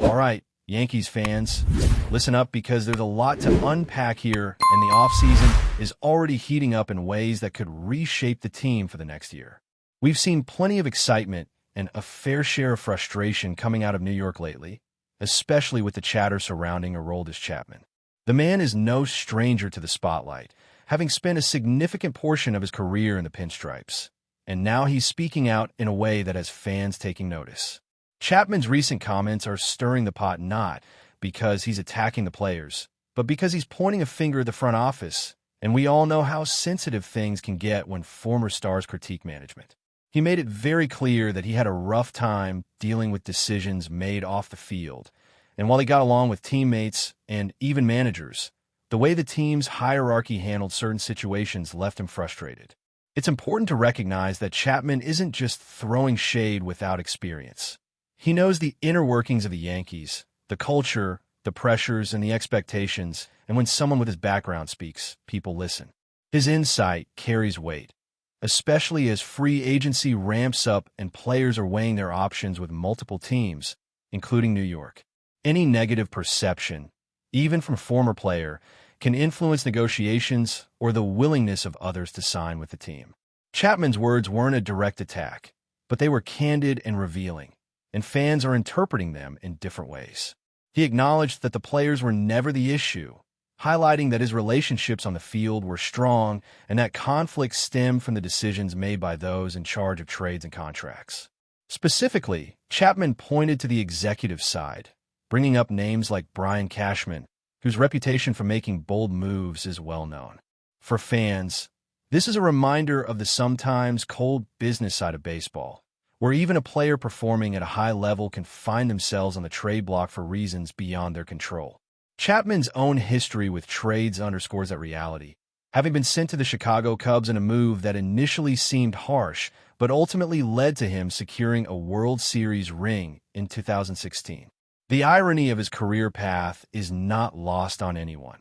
All right, Yankees fans, listen up because there's a lot to unpack here, and the offseason is already heating up in ways that could reshape the team for the next year. We've seen plenty of excitement and a fair share of frustration coming out of New York lately, especially with the chatter surrounding Aroldis Chapman. The man is no stranger to the spotlight, having spent a significant portion of his career in the pinstripes, and now he's speaking out in a way that has fans taking notice. Chapman's recent comments are stirring the pot not because he's attacking the players, but because he's pointing a finger at the front office, and we all know how sensitive things can get when former stars critique management. He made it very clear that he had a rough time dealing with decisions made off the field, and while he got along with teammates and even managers, the way the team's hierarchy handled certain situations left him frustrated. It's important to recognize that Chapman isn't just throwing shade without experience. He knows the inner workings of the Yankees, the culture, the pressures, and the expectations, and when someone with his background speaks, people listen. His insight carries weight, especially as free agency ramps up and players are weighing their options with multiple teams, including New York. Any negative perception, even from a former player, can influence negotiations or the willingness of others to sign with the team. Chapman's words weren't a direct attack, but they were candid and revealing, and fans are interpreting them in different ways. He acknowledged that the players were never the issue, highlighting that his relationships on the field were strong and that conflicts stemmed from the decisions made by those in charge of trades and contracts. Specifically, Chapman pointed to the executive side, bringing up names like Brian Cashman, whose reputation for making bold moves is well known. For fans, this is a reminder of the sometimes cold business side of baseball, where even a player performing at a high level can find themselves on the trade block for reasons beyond their control. Chapman's own history with trades underscores that reality, having been sent to the Chicago Cubs in a move that initially seemed harsh, but ultimately led to him securing a World Series ring in 2016. The irony of his career path is not lost on anyone.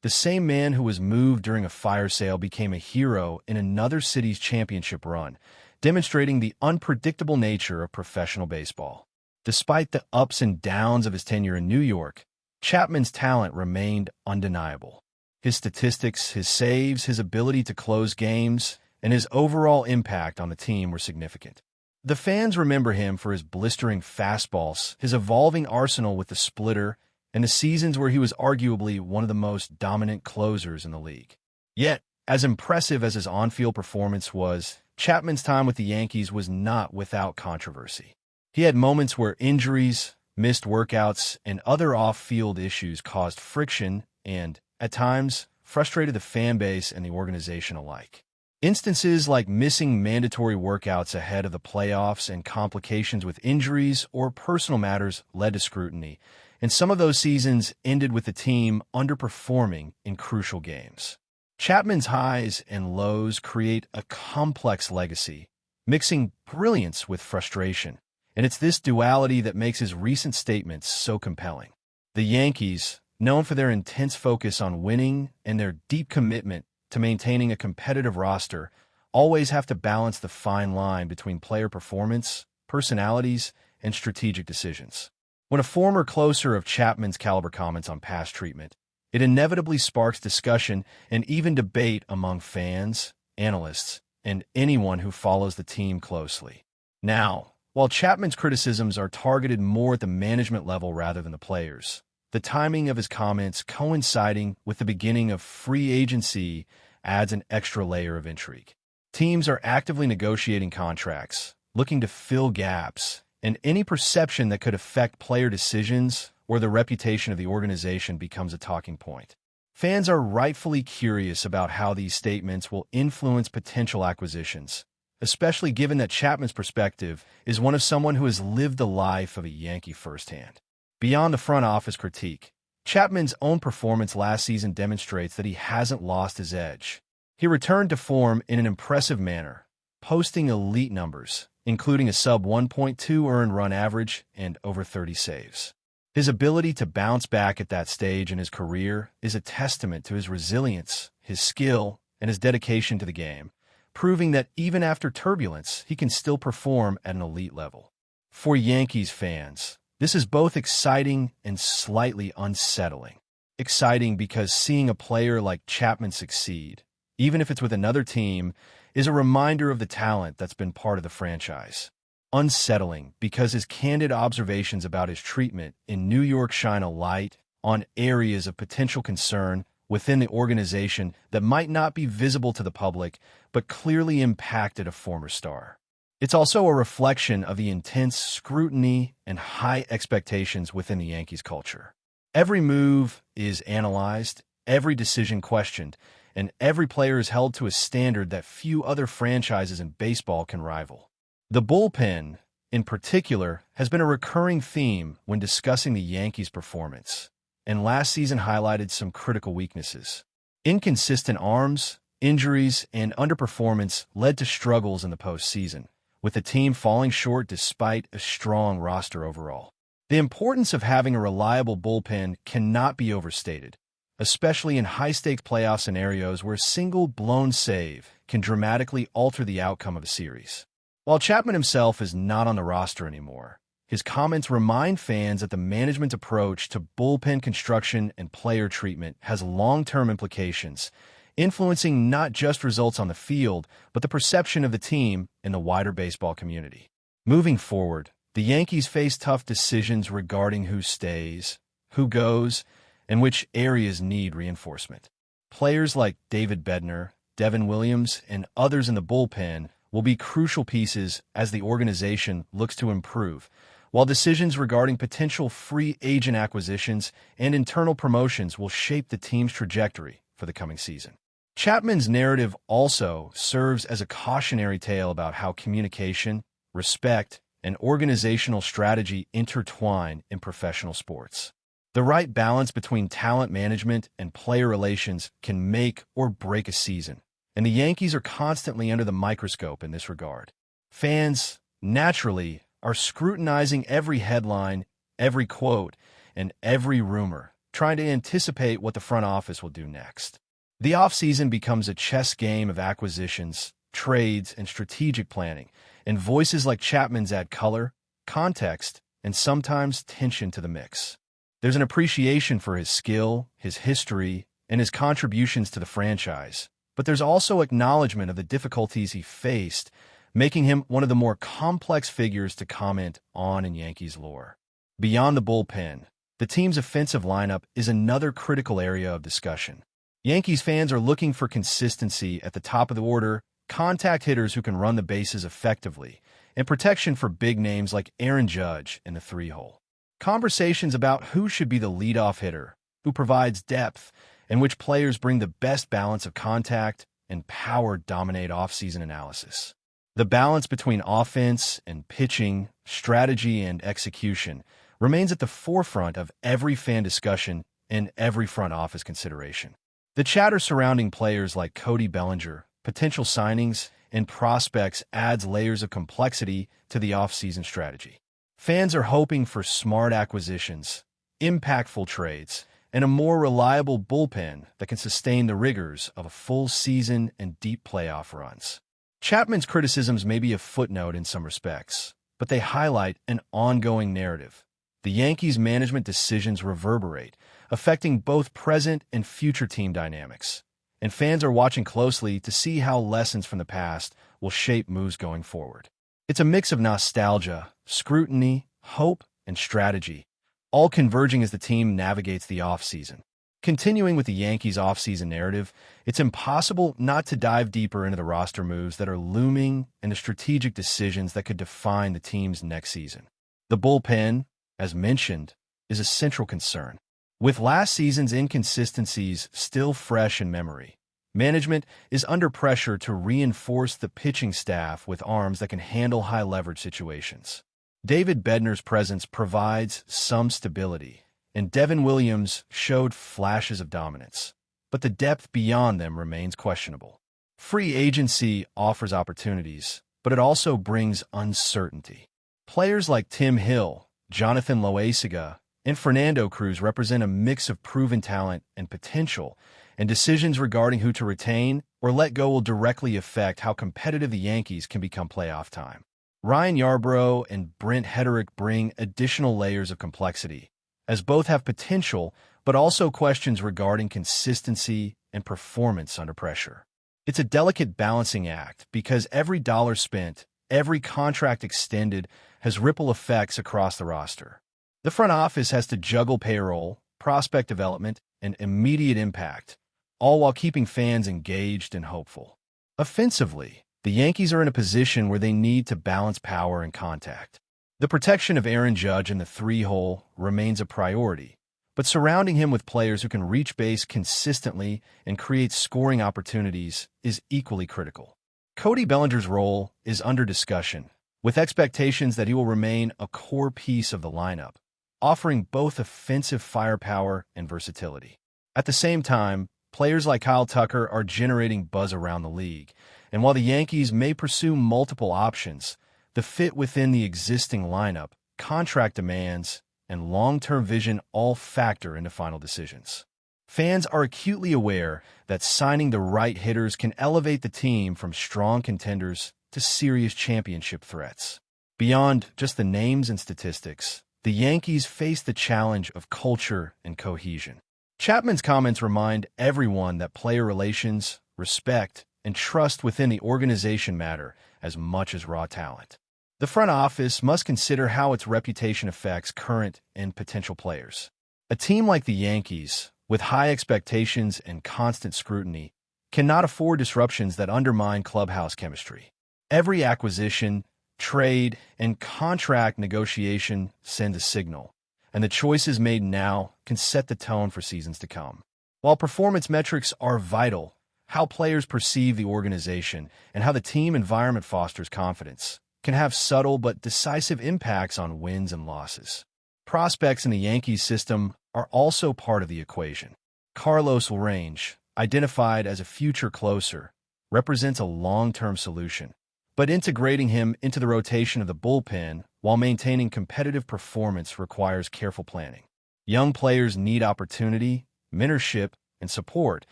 The same man who was moved during a fire sale became a hero in another city's championship run, demonstrating the unpredictable nature of professional baseball. Despite the ups and downs of his tenure in New York, Chapman's talent remained undeniable. His statistics, his saves, his ability to close games, and his overall impact on the team were significant. The fans remember him for his blistering fastballs, his evolving arsenal with the splitter, and the seasons where he was arguably one of the most dominant closers in the league. Yet, as impressive as his on-field performance was, Chapman's time with the Yankees was not without controversy. He had moments where injuries, missed workouts, and other off-field issues caused friction and, at times, frustrated the fan base and the organization alike. Instances like missing mandatory workouts ahead of the playoffs and complications with injuries or personal matters led to scrutiny, and some of those seasons ended with the team underperforming in crucial games. Chapman's highs and lows create a complex legacy, mixing brilliance with frustration, and it's this duality that makes his recent statements so compelling. The Yankees, known for their intense focus on winning and their deep commitment to maintaining a competitive roster, always have to balance the fine line between player performance, personalities, and strategic decisions. When a former closer of Chapman's caliber comments on past treatment, it inevitably sparks discussion and even debate among fans, analysts, and anyone who follows the team closely. Now, while Chapman's criticisms are targeted more at the management level rather than the players, the timing of his comments coinciding with the beginning of free agency adds an extra layer of intrigue. Teams are actively negotiating contracts, looking to fill gaps, and any perception that could affect player decisions or the reputation of the organization becomes a talking point. Fans are rightfully curious about how these statements will influence potential acquisitions, especially given that Chapman's perspective is one of someone who has lived the life of a Yankee firsthand. Beyond the front office critique, Chapman's own performance last season demonstrates that he hasn't lost his edge. He returned to form in an impressive manner, posting elite numbers, including a sub 1.2 earned run average and over 30 saves. His ability to bounce back at that stage in his career is a testament to his resilience, his skill, and his dedication to the game, proving that even after turbulence, he can still perform at an elite level. For Yankees fans, This is both exciting and slightly unsettling. Exciting because seeing a player like Chapman succeed, even if it's with another team, is a reminder of the talent that's been part of the franchise. Unsettling because his candid observations about his treatment in New York shine a light on areas of potential concern within the organization that might not be visible to the public, but clearly impacted a former star. It's also a reflection of the intense scrutiny and high expectations within the Yankees culture. Every move is analyzed, every decision questioned, and every player is held to a standard that few other franchises in baseball can rival. The bullpen, in particular, has been a recurring theme when discussing the Yankees' performance, and last season highlighted some critical weaknesses. Inconsistent arms, injuries, and underperformance led to struggles in the postseason, with the team falling short despite a strong roster overall. The importance of having a reliable bullpen cannot be overstated, especially in high-stakes playoff scenarios where a single blown save can dramatically alter the outcome of a series. While Chapman himself is not on the roster anymore, his comments remind fans that the management's approach to bullpen construction and player treatment has long-term implications, influencing not just results on the field, but the perception of the team in the wider baseball community. Moving forward, the Yankees face tough decisions regarding who stays, who goes, and which areas need reinforcement. Players like David Bednar, Devin Williams, and others in the bullpen will be crucial pieces as the organization looks to improve, while decisions regarding potential free agent acquisitions and internal promotions will shape the team's trajectory for the coming season. Chapman's narrative also serves as a cautionary tale about how communication, respect, and organizational strategy intertwine in professional sports. The right balance between talent management and player relations can make or break a season, and the Yankees are constantly under the microscope in this regard. Fans, naturally, are scrutinizing every headline, every quote, and every rumor, trying to anticipate what the front office will do next. The offseason becomes a chess game of acquisitions, trades, and strategic planning, and voices like Chapman's add color, context, and sometimes tension to the mix. There's an appreciation for his skill, his history, and his contributions to the franchise, but there's also acknowledgement of the difficulties he faced, making him one of the more complex figures to comment on in Yankees lore. Beyond the bullpen, the team's offensive lineup is another critical area of discussion. Yankees fans are looking for consistency at the top of the order, contact hitters who can run the bases effectively, and protection for big names like Aaron Judge in the three-hole. Conversations about who should be the leadoff hitter, who provides depth, and which players bring the best balance of contact and power dominate offseason analysis. The balance between offense and pitching, strategy and execution remains at the forefront of every fan discussion and every front office consideration. The chatter surrounding players like Cody Bellinger, potential signings, and prospects adds layers of complexity to the offseason strategy. Fans are hoping for smart acquisitions, impactful trades, and a more reliable bullpen that can sustain the rigors of a full season and deep playoff runs. Chapman's criticisms may be a footnote in some respects, but they highlight an ongoing narrative. The Yankees' management decisions reverberate, affecting both present and future team dynamics, and fans are watching closely to see how lessons from the past will shape moves going forward. It's a mix of nostalgia, scrutiny, hope, and strategy, all converging as the team navigates the offseason. Continuing with the Yankees' offseason narrative, it's impossible not to dive deeper into the roster moves that are looming and the strategic decisions that could define the team's next season. The bullpen, as mentioned, is a central concern. With last season's inconsistencies still fresh in memory, management is under pressure to reinforce the pitching staff with arms that can handle high-leverage situations. David Bednar's presence provides some stability, and Devin Williams showed flashes of dominance, but the depth beyond them remains questionable. Free agency offers opportunities, but it also brings uncertainty. Players like Tim Hill, Jonathan Loaisiga, and Fernando Cruz represent a mix of proven talent and potential, and decisions regarding who to retain or let go will directly affect how competitive the Yankees can become playoff time. Ryan Yarbrough and Brent Hederick bring additional layers of complexity, as both have potential but also questions regarding consistency and performance under pressure. It's a delicate balancing act because every dollar spent, every contract extended, has ripple effects across the roster. The front office has to juggle payroll, prospect development, and immediate impact, all while keeping fans engaged and hopeful. Offensively, the Yankees are in a position where they need to balance power and contact. The protection of Aaron Judge in the three-hole remains a priority, but surrounding him with players who can reach base consistently and create scoring opportunities is equally critical. Cody Bellinger's role is under discussion, with expectations that he will remain a core piece of the lineup, offering both offensive firepower and versatility. At the same time, players like Kyle Tucker are generating buzz around the league, and while the Yankees may pursue multiple options, the fit within the existing lineup, contract demands, and long-term vision all factor into final decisions. Fans are acutely aware that signing the right hitters can elevate the team from strong contenders to serious championship threats. Beyond just the names and statistics, the Yankees face the challenge of culture and cohesion. Chapman's comments remind everyone that player relations, respect, and trust within the organization matter as much as raw talent. The front office must consider how its reputation affects current and potential players. A team like the Yankees, with high expectations and constant scrutiny, cannot afford disruptions that undermine clubhouse chemistry. Every acquisition, trade, and contract negotiation sends a signal, and the choices made now can set the tone for seasons to come. While performance metrics are vital, how players perceive the organization and how the team environment fosters confidence can have subtle but decisive impacts on wins and losses. Prospects in the Yankees system are also part of the equation. Carlos Range, identified as a future closer, represents a long-term solution, but integrating him into the rotation of the bullpen while maintaining competitive performance requires careful planning. Young players need opportunity, mentorship, and support,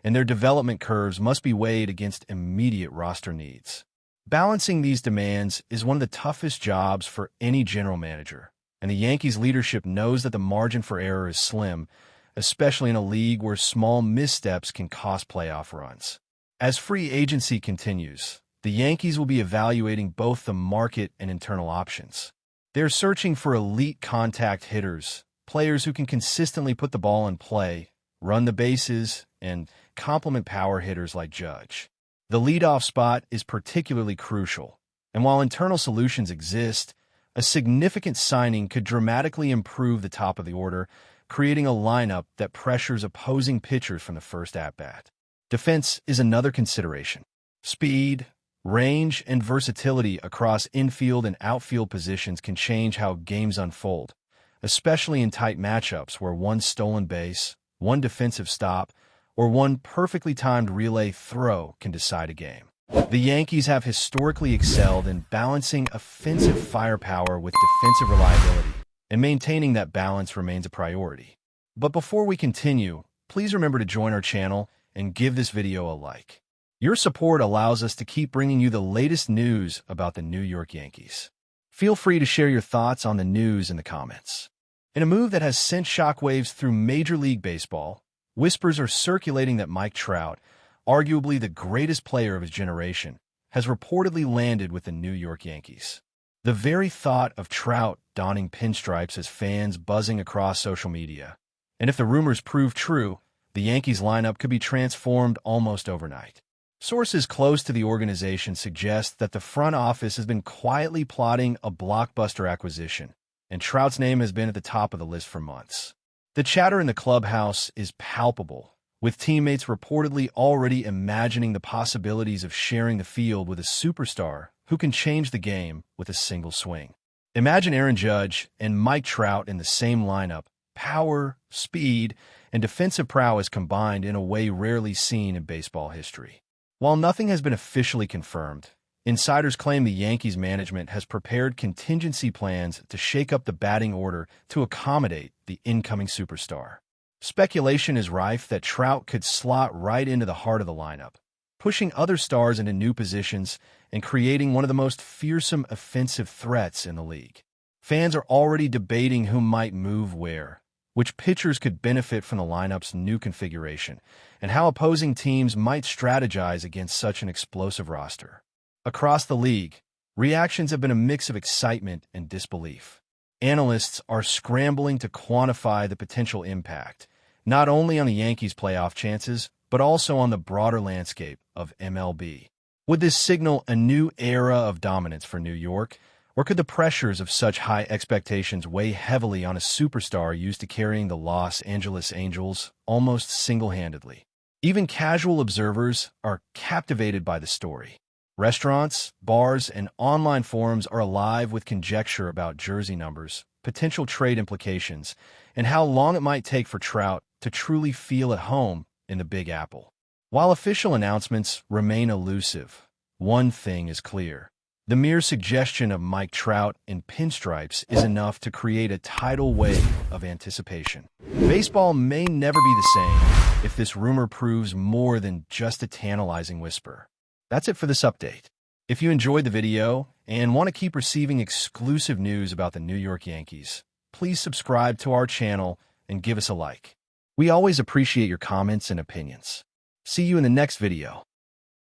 and their development curves must be weighed against immediate roster needs. Balancing these demands is one of the toughest jobs for any general manager, and the Yankees leadership knows that the margin for error is slim, especially in a league where small missteps can cost playoff runs. As free agency continues, the Yankees will be evaluating both the market and internal options. They're searching for elite contact hitters, players who can consistently put the ball in play, run the bases, and complement power hitters like Judge. The leadoff spot is particularly crucial, and while internal solutions exist, a significant signing could dramatically improve the top of the order, creating a lineup that pressures opposing pitchers from the first at-bat. Defense is another consideration. Speed, range, and versatility across infield and outfield positions can change how games unfold, especially in tight matchups where one stolen base, one defensive stop, or one perfectly timed relay throw can decide a game. The Yankees have historically excelled in balancing offensive firepower with defensive reliability, and maintaining that balance remains a priority. But before we continue, please remember to join our channel and give this video a like. Your support allows us to keep bringing you the latest news about the New York Yankees. Feel free to share your thoughts on the news in the comments. In a move that has sent shockwaves through Major League Baseball, whispers are circulating that Mike Trout, arguably the greatest player of his generation, has reportedly landed with the New York Yankees. The very thought of Trout donning pinstripes has fans buzzing across social media, and if the rumors prove true, the Yankees lineup could be transformed almost overnight. Sources close to the organization suggest that the front office has been quietly plotting a blockbuster acquisition, and Trout's name has been at the top of the list for months. The chatter in the clubhouse is palpable, with teammates reportedly already imagining the possibilities of sharing the field with a superstar who can change the game with a single swing. Imagine Aaron Judge and Mike Trout in the same lineup, power, speed, and defensive prowess combined in a way rarely seen in baseball history. While nothing has been officially confirmed, insiders claim the Yankees management has prepared contingency plans to shake up the batting order to accommodate the incoming superstar. Speculation is rife that Trout could slot right into the heart of the lineup, pushing other stars into new positions and creating one of the most fearsome offensive threats in the league. Fans are already debating who might move where, which pitchers could benefit from the lineup's new configuration, and how opposing teams might strategize against such an explosive roster. Across the league, reactions have been a mix of excitement and disbelief. Analysts are scrambling to quantify the potential impact, not only on the Yankees' playoff chances, but also on the broader landscape of MLB. Would this signal a new era of dominance for New York, or could the pressures of such high expectations weigh heavily on a superstar used to carrying the Los Angeles Angels almost single-handedly? Even casual observers are captivated by the story. Restaurants, bars, and online forums are alive with conjecture about jersey numbers, potential trade implications, and how long it might take for Trout to truly feel at home in the Big Apple. While official announcements remain elusive, one thing is clear. The mere suggestion of Mike Trout in pinstripes is enough to create a tidal wave of anticipation. Baseball may never be the same if this rumor proves more than just a tantalizing whisper. That's it for this update. If you enjoyed the video and want to keep receiving exclusive news about the New York Yankees, please subscribe to our channel and give us a like. We always appreciate your comments and opinions. See you in the next video.